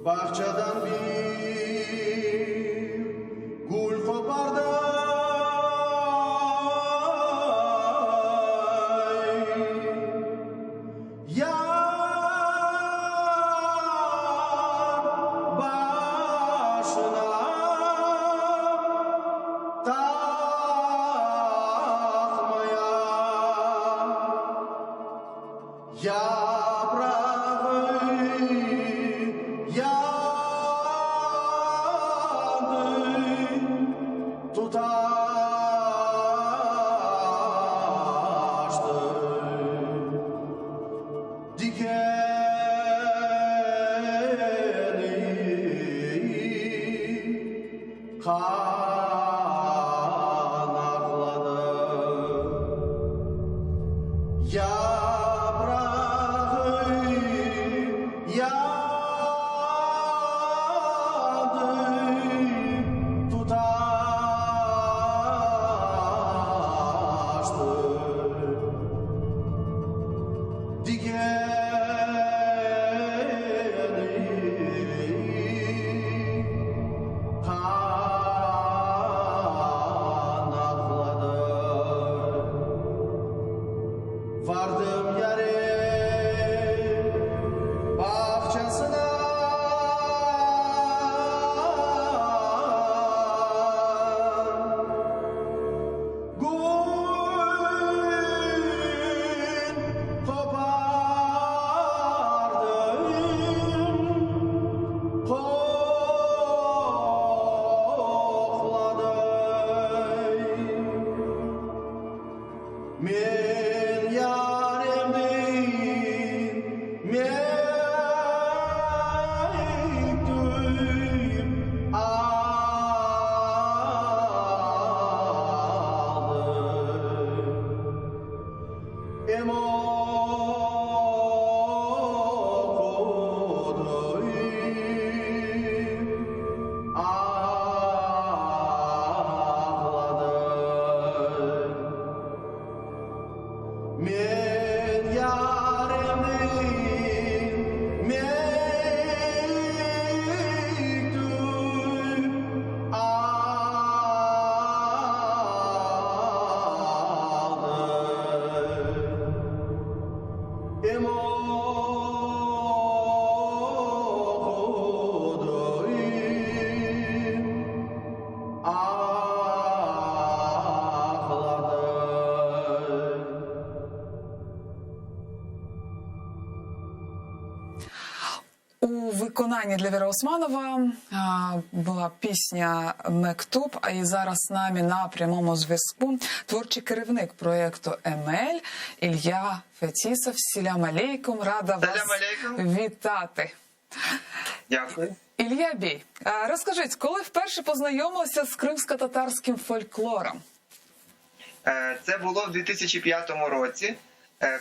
bahçeden bir gül kopardı. Yar başına takmaya yaprağı yandı tutaştı dikeni kanakladı. Yaprağı yandı tutaştı dikeni kanakladı. Vardım yere bahçesine gül kopardım kokladım. Men yarimdin mektup aldım. Em okudum, ağladım. Men yarimdin mektup aldım. Em okudum, ağladım. У виконанні для Віри Османова була пісня «Мектуб», а і зараз з нами на прямому зв'язку творчий керівник проєкту «Емель» Ілля Фетісов. Селям алейкум, рада вас вітати. Дякую. Ілля Бій, розкажіть, коли вперше познайомилися з кримсько-татарським фольклором? Це було в 2005 році,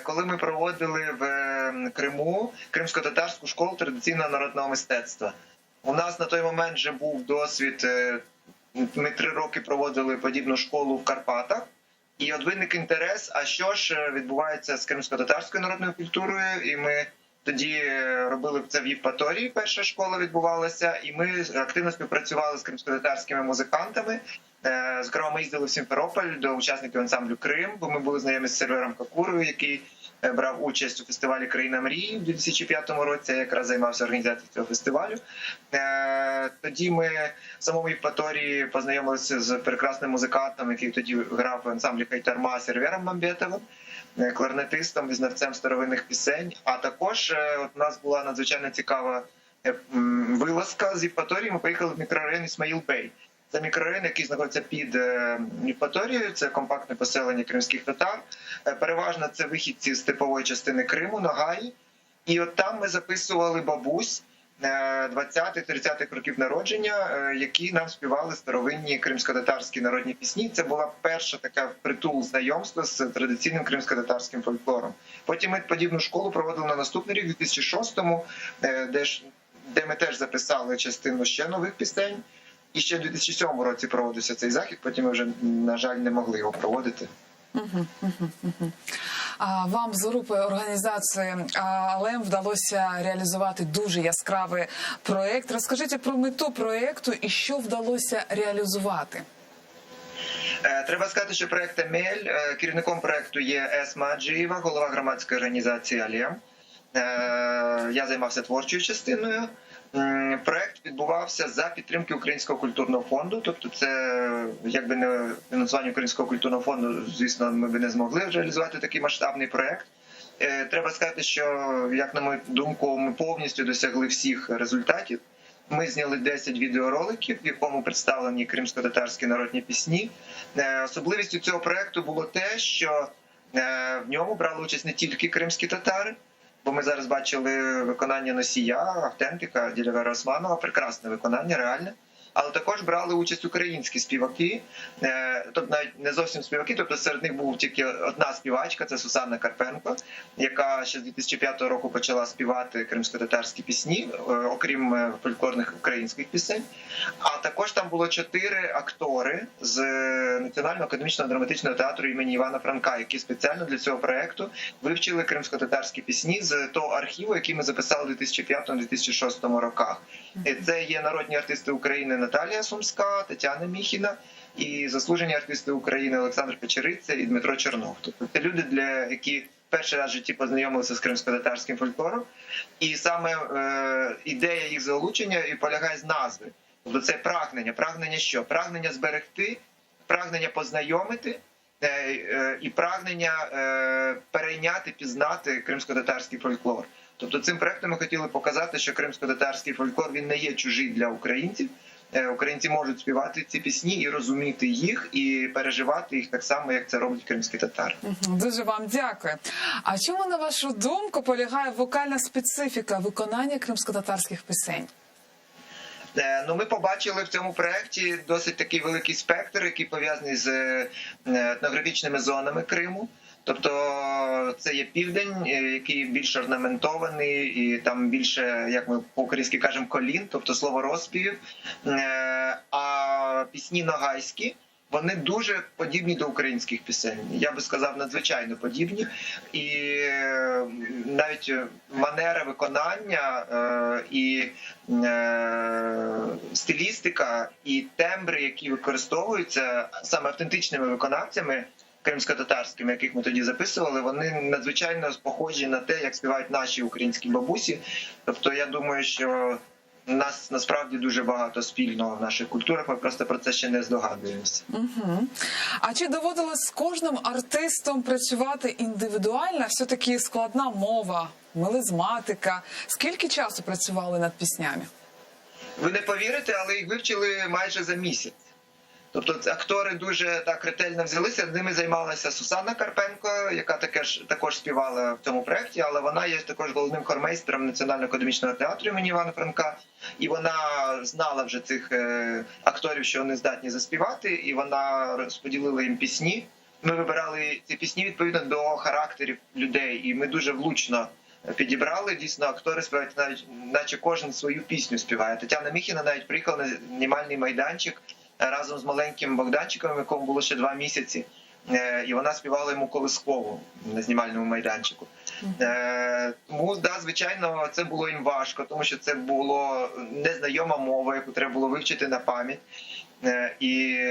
коли ми проводили в Криму кримсько-татарську школу традиційного народного мистецтва. У нас на той момент вже був досвід, ми 3 роки проводили подібну школу в Карпатах. І от виник інтерес, а що ж відбувається з кримсько-татарською народною культурою, і ми тоді робили це в Євпаторії, перша школа відбувалася, і ми активно співпрацювали з кримсько-татарськими музикантами. Зокрема, ми їздили в Сімферополь до учасників ансамблю «Крим», бо ми були знайомі з Сервером Какурою, який брав участь у фестивалі «Країна мрії» в 2005 році, я якраз займався організацією цього фестивалю. Тоді ми в самому Євпаторії познайомилися з прекрасним музикантом, який тоді грав в ансамблі «Хайтарма» Сервером Мамбетовим, кларнетистом, визнавцем старовинних пісень. А також у нас була надзвичайно цікава вилазка з Євпаторії. Ми поїхали в мікрорайон Ісмаїл-Бей. Це мікрорайон, який знаходиться під Євпаторією, це компактне поселення кримських татар. Переважно це вихідці з типової частини Криму, Ногаї. І от там ми записували бабусь 20-30-х років народження, які нам співали старовинні кримсько-татарські народні пісні. Це була перша така впритул знайомство з традиційним кримсько-татарським фольклором. Потім ми подібну школу проводили на наступний рік, у 2006-му, де ми теж записали частину ще нових пісень. І ще в 2007 році проводився цей захід, потім ми вже, на жаль, не могли його проводити. вам з групою організації АЛЕМ вдалося реалізувати дуже яскравий проєкт. Розкажіть про мету проєкту і що вдалося реалізувати. Треба сказати, що проєкт «Емель», керівником проєкту є Есма Аджієва, голова громадської організації «АЛЕМ». Я займався творчою частиною. Проєкт відбувався за підтримки Українського культурного фонду, тобто це, якби не фінансування Українського культурного фонду, звісно, ми б не змогли реалізувати такий масштабний проєкт. Треба сказати, що, як на мою думку, ми повністю досягли всіх результатів. Ми зняли 10 відеороликів, в якому представлені кримсько-татарські народні пісні. Особливістю цього проєкту було те, що в ньому брали участь не тільки кримські татари, бо ми зараз бачили виконання носія, автентика Ділявера Османова, прекрасне виконання, реальне. Але також брали участь українські співаки, тобто навіть не зовсім співаки, тобто серед них був тільки одна співачка, це Сусанна Карпенко, яка ще з 2005 року почала співати кримсько-татарські пісні, окрім фольклорних українських пісень. А також там було 4 актори з Національного академічного драматичного театру імені Івана Франка, які спеціально для цього проєкту вивчили кримсько-татарські пісні з того архіву, який ми записали у 2005-2006 роках. Це є народні артисти України Наталія Сумська, Тетяна Міхіна і заслужені артисти України Олександр Печериця і Дмитро Чернов. Тобто це люди, які перший раз в житті познайомилися з кримсько-татарським фольклором. І саме ідея їх залучення і полягає з назви. Тобто це прагнення. Прагнення що? Прагнення зберегти, прагнення познайомити і прагнення перейняти, пізнати кримсько-татарський фольклор. Тобто цим проектом ми хотіли показати, що кримсько-татарський фольклор він не є чужий для українців. Українці можуть співати ці пісні і розуміти їх, і переживати їх так само, як це роблять кримські татари. Дуже вам дякую. А чому, на вашу думку, полягає вокальна специфіка виконання кримсько-татарських пісень? Ми побачили в цьому проєкті досить такий великий спектр, який пов'язаний з етнографічними зонами Криму. Тобто це є південь, який більш орнаментований, і там більше, як ми по-українськи кажемо, колін, тобто слово розпівів. А пісні ногайські, вони дуже подібні до українських пісень. Я би сказав, надзвичайно подібні. І навіть манера виконання, і стилістика, і тембри, які використовуються саме автентичними виконавцями, кримсько-татарськими, яких ми тоді записували, вони надзвичайно похожі на те, як співають наші українські бабусі. Тобто я думаю, що нас насправді дуже багато спільного в наших культурах, ми просто про це ще не здогадуємося. А чи доводилось з кожним артистом працювати індивідуально? Все-таки складна мова, мелизматика. Скільки часу працювали над піснями? Ви не повірите, але їх вивчили майже за місяць. Тобто актори дуже так ретельно взялися, ними займалася Сусанна Карпенко, яка також співала в цьому проєкті, але вона є також головним хормейстером Національного академічного театру імені Івана Франка, і вона знала вже цих акторів, що вони здатні заспівати, і вона розподілила їм пісні. Ми вибирали ці пісні відповідно до характерів людей, і ми дуже влучно підібрали. Дійсно, актори співають, навіть, наче кожен свою пісню співає. Тетяна Міхіна навіть приїхала на знімальний майданчик разом з маленьким Богданчиком, якому було ще 2 місяці, і вона співала йому колискову на знімальному майданчику. Тому, звичайно, це було їм важко, тому що це була незнайома мова, яку треба було вивчити на пам'ять. І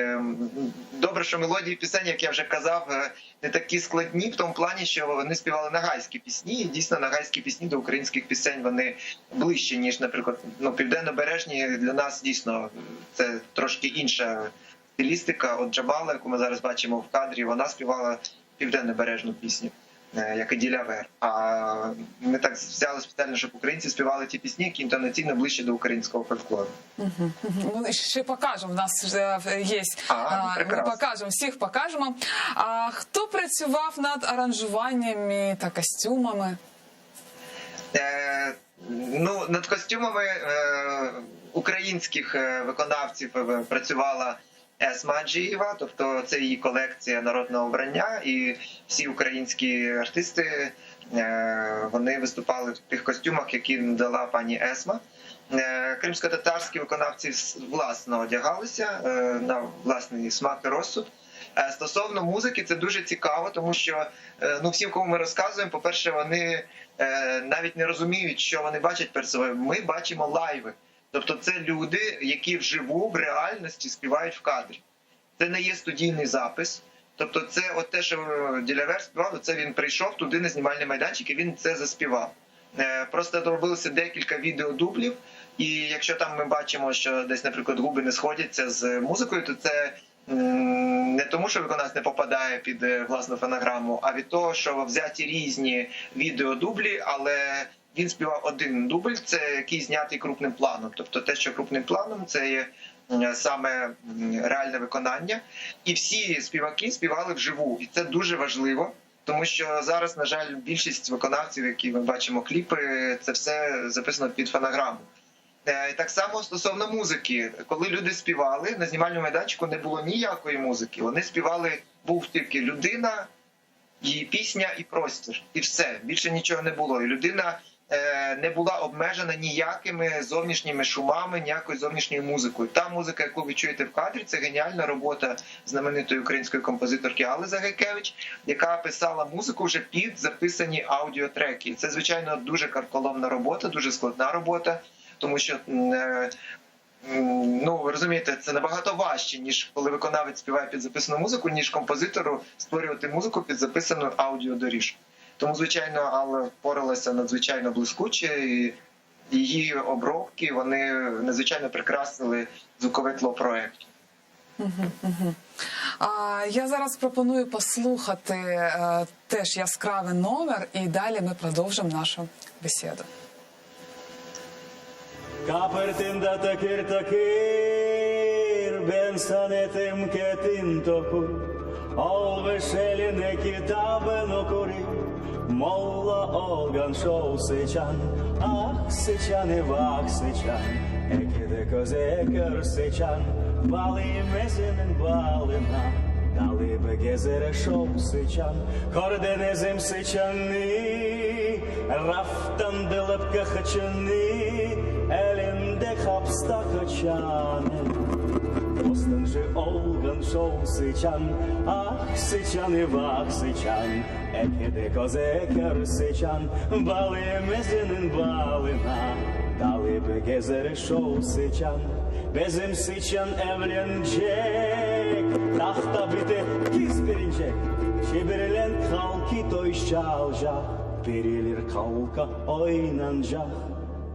добре, що мелодії пісень, як я вже казав, не такі складні в тому плані, що вони співали нагайські пісні, і дійсно нагайські пісні до українських пісень вони ближче, ніж, наприклад, південнобережні для нас дійсно це трошки інша стилістика. От Джамала, яку ми зараз бачимо в кадрі, вона співала південнобережну пісню, як і Ділявер. А ми так взяли спеціально, щоб українці співали ті пісні, які інтонаційно ближче до українського фольклору. Ми ще покажемо, в нас є, ми покажемо, всіх покажемо. А хто працював над аранжуваннями та костюмами? Над костюмами українських виконавців працювала Есма Аджієва, тобто це її колекція народного вбрання, і всі українські артисти, вони виступали в тих костюмах, які надала пані Есма. Кримсько-татарські виконавці власно одягалися на власний смак і розсуд. Стосовно музики, це дуже цікаво, тому що всім, кому ми розказуємо, по-перше, вони навіть не розуміють, що вони бачать перед собою. Ми бачимо лайви. Тобто це люди, які вживу, в реальності співають в кадрі. Це не є студійний запис. Тобто це от те, що Ділявер співав, це він прийшов туди на знімальний майданчик і він це заспівав. Просто робилося декілька відеодублів, і якщо там ми бачимо, що десь, наприклад, губи не сходяться з музикою, то це не тому, що виконавець не попадає під власну фонограму, а від того, що взяті різні відеодублі, але він співав один дубль, це який знятий крупним планом. Тобто те, що крупним планом, це є саме реальне виконання. І всі співаки співали вживу. І це дуже важливо, тому що зараз, на жаль, більшість виконавців, які ми бачимо кліпи, це все записано під фонограму. І так само стосовно музики. Коли люди співали, на знімальному майданчику не було ніякої музики. Вони співали, був тільки людина, і пісня, і простір. І все. Більше нічого не було. І людина не була обмежена ніякими зовнішніми шумами, ніякою зовнішньою музикою. Та музика, яку ви чуєте в кадрі, це геніальна робота знаменитої української композиторки Алли Загайкевич, яка писала музику вже під записані аудіотреки. Це, звичайно, дуже карколомна робота, дуже складна робота, тому що, ви розумієте, це набагато важче, ніж коли виконавець співає під записану музику, ніж композитору створювати музику під записану аудіодоріжку. Тому, звичайно, Алла впоралася надзвичайно блискуче, і її обробки, вони надзвичайно прикрасили звукове тло проєкту. Я зараз пропоную послухати теж яскравий номер, і далі ми продовжимо нашу бесіду. Kapertinda takir takir ben sanetim ketin tokur Ol veşeline kitabın okurir Molla olgan şov sıçan Ah sıçan evak sıçan Ekide köze kör sıçan Bali mezinin balına Dali be gezere şov sıçan Kordenezim sıçanı Raftan dılıp kıhçını Elinde kapsta kaçanı Dostun же olgun şov sıçan Ah sıçan evak sıçan Ekede koze kör sıçan Balı mezinin balına Dalıp gezere şov sıçan Bezim sıçan evlenecek Tahta bite kız birinecek Şibirilen halki toyşalacak Birilir kalka oynanacak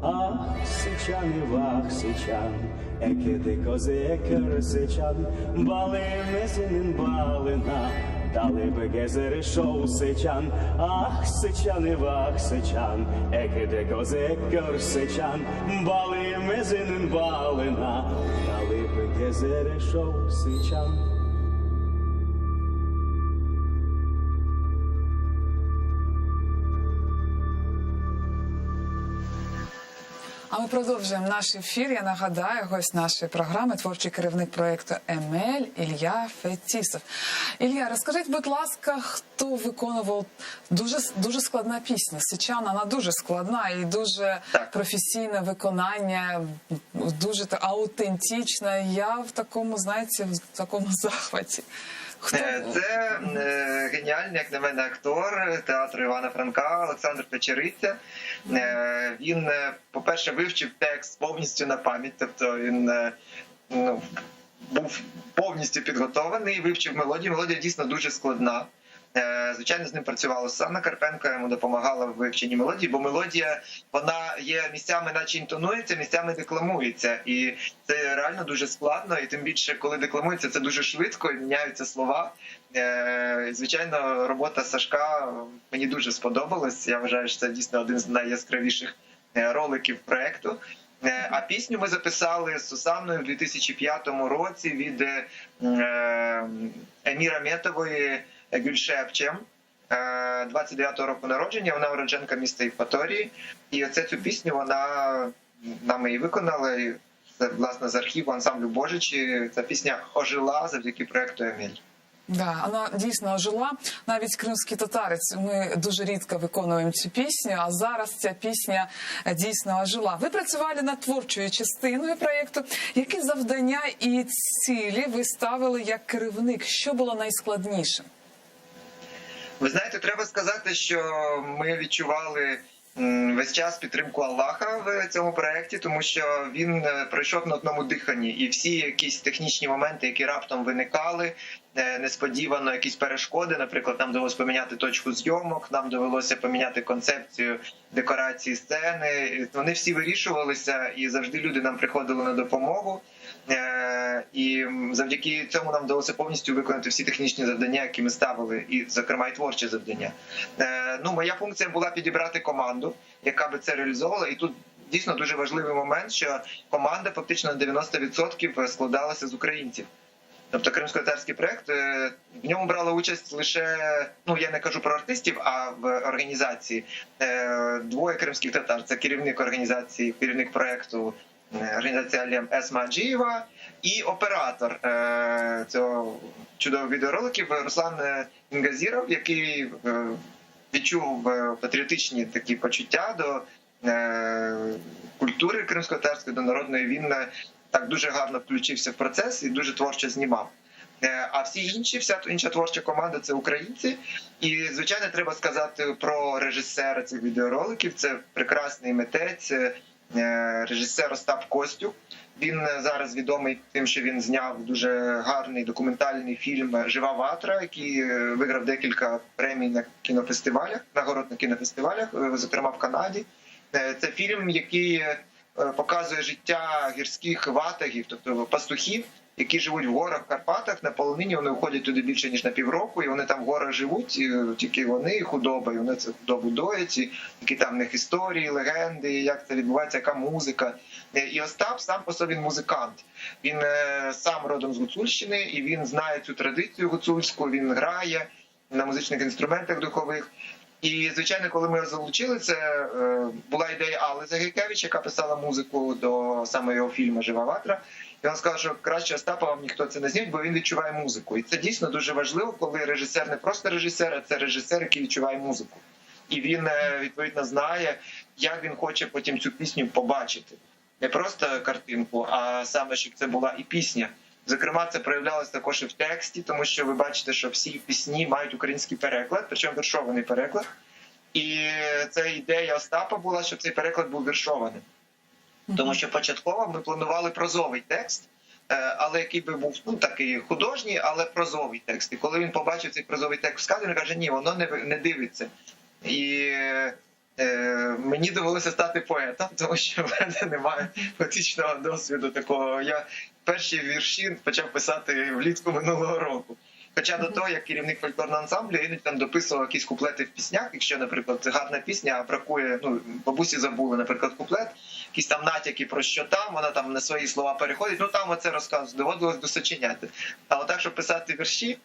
Ah sıçan evak sıçan Ekede koze kör sıçan Balı mezinin balına Dalıp gezere şov sıçan Ah sıçan evak sıçan Ekede koze kör sıçan Balı mezinin balına Dalıp gezere şov sıçan А ми продовжуємо наш ефір. Я нагадаю, гость нашої програми, творчий керівник проєкту «Емель» Ілля Фетісов. Ілля, розкажіть, будь ласка, хто виконував дуже складна пісня? «Сичан», вона дуже складна і дуже професійне виконання, дуже аутентична. Я в такому, знаєте, в такому захваті. Це геніальний, як на мене, актор театру Івана Франка Олександр Печериця. Він, по-перше, вивчив текст повністю на пам'ять, тобто він був повністю підготований, вивчив мелодію. Мелодія дійсно дуже складна. Звичайно, з ним працювала Сусанна Карпенко, йому допомагала в вивченні мелодії, бо мелодія, вона є місцями наче інтонується, місцями декламується. І це реально дуже складно, і тим більше, коли декламується, це дуже швидко, і міняються слова. Звичайно, робота Сашка мені дуже сподобалась. Я вважаю, що це дійсно один з найяскравіших роликів проєкту. А пісню ми записали з Сусанною в 2005 році від Еміра Метової Гюльшепчем, 29-го року народження, вона уродженка міста Євпаторії. І оце цю пісню нам її виконала, і це, власне, з архіву ансамблю «Божичі». Ця пісня ожила завдяки проєкту «Емель». Да, вона дійсно ожила. Навіть «Кримський татарець» ми дуже рідко виконуємо цю пісню, а зараз ця пісня дійсно ожила. Ви працювали над творчою частиною проєкту. Які завдання і цілі ви ставили як керівник? Що було найскладніше? Ви знаєте, треба сказати, що ми відчували весь час підтримку Аллаха в цьому проєкті, тому що він пройшов на одному диханні. І всі якісь технічні моменти, які раптом виникали, несподівано якісь перешкоди, наприклад, нам довелося поміняти точку зйомок, нам довелося поміняти концепцію декорації сцени. Вони всі вирішувалися, і завжди люди нам приходили на допомогу. І завдяки цьому нам вдалося повністю виконати всі технічні завдання, які ми ставили, і, зокрема, і творчі завдання. Моя функція була підібрати команду, яка би це реалізовувала. І тут дійсно дуже важливий момент, що команда фактично на 90% складалася з українців. Тобто кримсько-татарський проєкт, в ньому брала участь лише, я не кажу про артистів, а в організації двоє кримських татар. Це керівник організації, керівник проєкту, організація Алем Есма Аджієва, і оператор цього чудових відеороликів Руслан Інгазіров, який відчув патріотичні такі почуття до культури кримсько-татарської, до народної. Він так дуже гарно включився в процес і дуже творчо знімав. А вся інша творча команда – це українці. І, звичайно, треба сказати про режисера цих відеороликів. Це прекрасний митець, режисер Остап Костюк. Він зараз відомий тим, що він зняв дуже гарний документальний фільм «Жива ватра», який виграв декілька премій на кінофестивалях, нагород на кінофестивалях, зокрема в Канаді. Це фільм, який показує життя гірських ватагів, тобто пастухів, які живуть в горах, в Карпатах, на полонині. Вони виходять туди більше, ніж на півроку, і вони там в горах живуть, і тільки вони і худоба, і вони цю худобу доять, і які там в них історії, легенди, як це відбувається, яка музика. І Остап сам по собі музикант. Він сам родом з Гуцульщини, і він знає цю традицію гуцульську, він грає на музичних інструментах духових. І, звичайно, коли ми його залучили, це була ідея Алли Загайкевич, яка писала музику до саме його фільму «Жива ватра». І він сказав, що краще Остапа вам ніхто це не зніме, бо він відчуває музику. І це дійсно дуже важливо, коли режисер не просто режисер, а це режисер, який відчуває музику. І він, відповідно, знає, як він хоче потім цю пісню побачити. Не просто картинку, а саме, щоб це була і пісня. Зокрема, це проявлялося також і в тексті, тому що ви бачите, що всі пісні мають український переклад, причому віршований переклад. І це ідея Остапа була, щоб цей переклад був віршованим. Тому що початково ми планували прозовий текст, але який би був такий художній, але прозовий текст. І коли він побачив цей прозовий текст в сказі, він каже, ні, воно не дивиться. І мені довелося стати поетом, тому що в мене немає поетичного досвіду такого. Я перші вірші почав писати влітку минулого року. Хоча до того, як керівник фольклорного ансамблю, я іноді там дописував якісь куплети в піснях, якщо, наприклад, гарна пісня, а бракує, бабусі забули, наприклад, куплет, якісь там натяки про що там, вона там на свої слова переходить, там оце розказує, доводилось досочиняти. А отак, щоб писати вірші,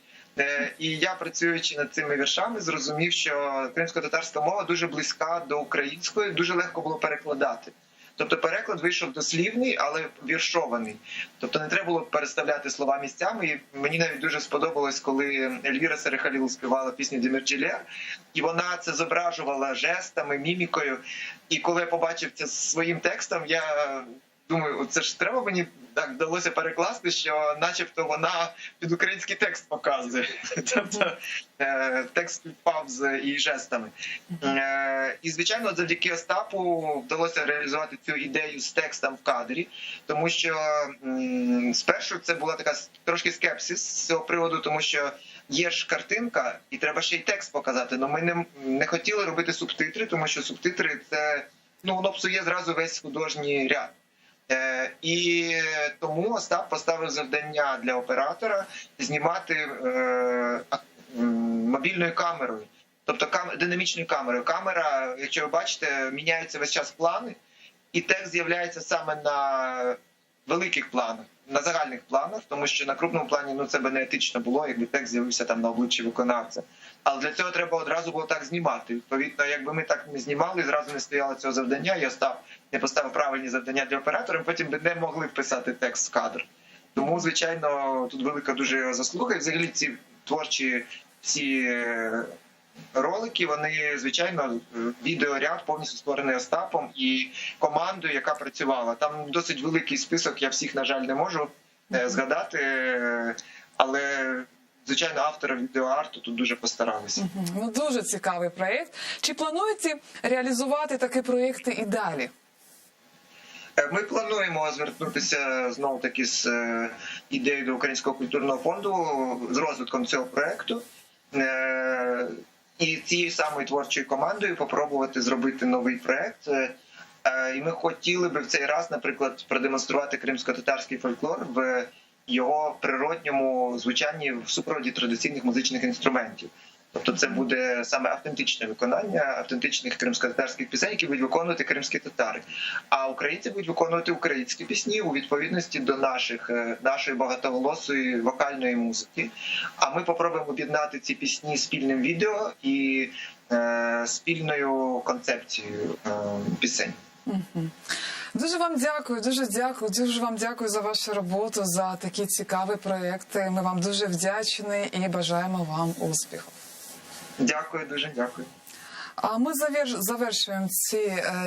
і я, працюючи над цими віршами, зрозумів, що кримсько-татарська мова дуже близька до української, дуже легко було перекладати. Тобто переклад вийшов дослівний, але віршований. Тобто не треба було переставляти слова місцями. І мені навіть дуже сподобалось, коли Ельвіра Серехаліл співала пісню «Демірджилер», і вона це зображувала жестами, мімікою. І коли я побачив це своїм текстом, я думаю, це ж треба мені так вдалося перекласти, що начебто вона під український текст показує. Тобто текст співпав з її жестами. І, звичайно, завдяки Остапу вдалося реалізувати цю ідею з текстом в кадрі, тому що спершу це була така трошки скепсис з цього приводу, тому що є ж картинка і треба ще й текст показати. Але ми не хотіли робити субтитри, тому що субтитри – це, воно псує зразу весь художній ряд. І тому Остап поставив завдання для оператора знімати мобільною камерою, тобто динамічною камерою. Камера, якщо ви бачите, міняються весь час плани, і текст з'являється саме на великих планах, на загальних планах, тому що на крупному плані це б неетично було, якби текст з'явився там на обличчі виконавця. Але для цього треба одразу було так знімати. Відповідно, якби ми так не знімали, зразу не стояло цього завдання, і Остап не поставив правильні завдання для оператора, потім би не могли вписати текст в кадр. Тому, звичайно, тут велика дуже заслуга. І взагалі ці творчі всі ролики, вони, звичайно, відеоряд повністю створений Остапом і командою, яка працювала. Там досить великий список, я всіх, на жаль, не можу згадати, але, звичайно, автори відеоарту тут дуже постаралися. Ну, дуже цікавий проєкт. Чи плануєте реалізувати такі проєкти і далі? Ми плануємо звернутися знову-таки з ідеєю до Українського культурного фонду, з розвитком цього проєкту. І цією самою творчою командою попробувати зробити новий проєкт. І ми хотіли би в цей раз, наприклад, продемонструвати кримсько-татарський фольклор в його природньому звучанні в супроводі традиційних музичних інструментів. Тобто це буде саме автентичне виконання автентичних кримсько-татарських пісень, які будуть виконувати кримські татари. А українці будуть виконувати українські пісні у відповідності до нашої багатоголосої вокальної музики. А ми попробуємо об'єднати ці пісні спільним відео і спільною концепцією пісень. Дуже вам дякую, дуже вам дякую за вашу роботу, за такі цікаві проєкти. Ми вам дуже вдячні і бажаємо вам успіху. Дякую, дуже дякую. А ми завершуємо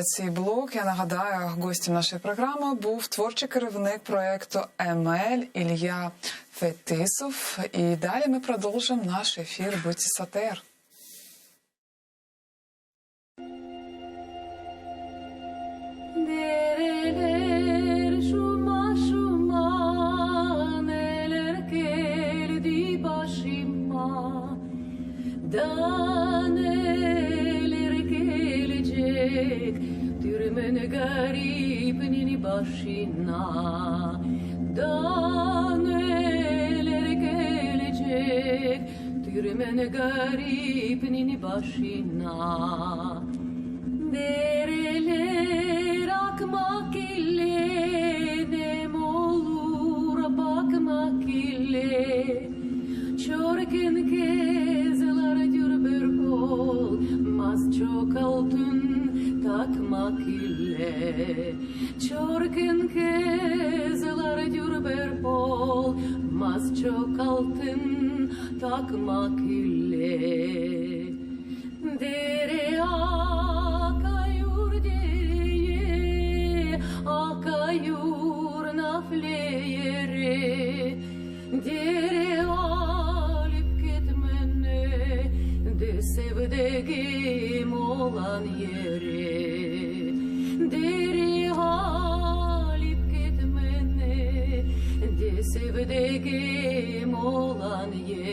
цей блок. Я нагадаю, гостем нашої програми був творчий керівник проєкту «ЕМЕЛь» Ілля Фетисов. І далі ми продовжимо наш ефір «Будьте сатер». Dereler şuma neler geldi başıma, da neler gelecek Türmen garibinin başına, da neler gelecek Türmen garibinin başına. Dereler akmak ile nem olur bakmak ile Çorken kezeler dürbür olmaz çok altın takmak ile Çorken kezeler dürbür olmaz çok altın takmak ile Dere akayur dereye, akayur nafleyere, dere alıp gitmene, de sevdiğim olan yere. Dere alıp gitmene, de sevdiğim olan yere.